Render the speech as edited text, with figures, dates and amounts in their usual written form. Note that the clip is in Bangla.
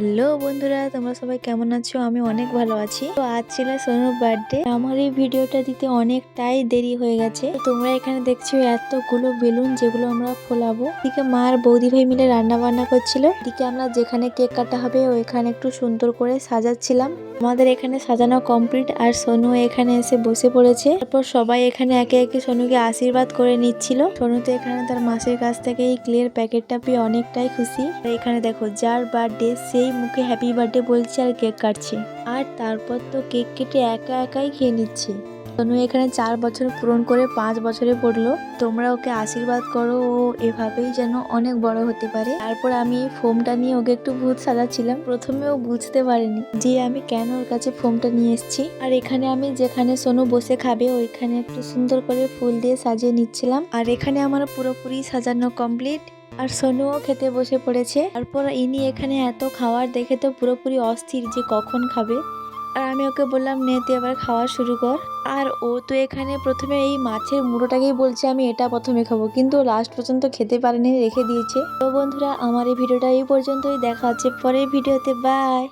হ্যালো বন্ধুরা, তোমরা সবাই কেমন আছো? আমি অনেক ভালো আছি। তো আজ ছিল সোনুর বার্থডে। আমার এই ভিডিওটা দিতে অনেকটাই দেরি হয়ে গেছে। তো তোমরা এখানে দেখছো এতগুলো বেলুন যেগুলো আমরা ফোলাবো। এদিকে মা আর বৌদি ভাই মিলে রান্না বান্না করছিল। এদিকে আমরা যেখানে কেক কাটা হবে ওইখানে একটু সুন্দর করে সাজাচ্ছিলাম। আমাদের এখানে সাজানো কমপ্লিট আর সোনু এখানে এসে বসে পড়েছে। তারপর সবাই এখানে একে একে সোনুকে আশীর্বাদ করে নিচ্ছিল। সোনু তো এখানে তার মাসির কাছ থেকে এই ক্লের প্যাকেটটা পেয়ে অনেকটাই খুশি। এখানে দেখো যার বার্থডে সেই মুখে হ্যাপি বার্থডে বলছে আর কেক কাটছে। আর তারপর তো কেক কেটে একা একাই খেয়ে নিচ্ছে। সোনু এখানে 4 বছর পূরণ করে 5 বছরে পড়লো। তোমরা ওকে আশীর্বাদ করো, ও এভাবেই যেন অনেক বড় হতে পারে। তারপর আমি এই ফোমটা নিয়ে ওকে একটু ভূত সাজাচ্ছিলাম। প্রথমে ও বুঝতে পারেনি যে আমি কেন ওর কাছে ফোমটা নিয়ে এসেছি। আর এখানে আমি যেখানে সোনু বসে খাবে ওইখানে একটু সুন্দর করে ফুল দিয়ে সাজিয়ে নিচ্ছিলাম। আর এখানে আমার পুরোপুরি সাজানো কমপ্লিট। আর সোনুও খেতে বসে পড়েছে। তারপর ইনি এখানে এত খাবার দেখে তো পুরোপুরি অস্থির যে কখন খাবে। আর আমি ওকে বললাম নে তুই এবার খাওয়া শুরু কর। আর ও তো এখানে প্রথমে এই মাছের মুড়োটাকেই বলছে আমি এটা প্রথমে খাবো, কিন্তু লাস্ট পর্যন্ত খেতে পারেনি, রেখে দিয়েছে। তো বন্ধুরা, আমার এই ভিডিওটা এই পর্যন্তই। দেখা হচ্ছে পরের ভিডিওতে। বাই।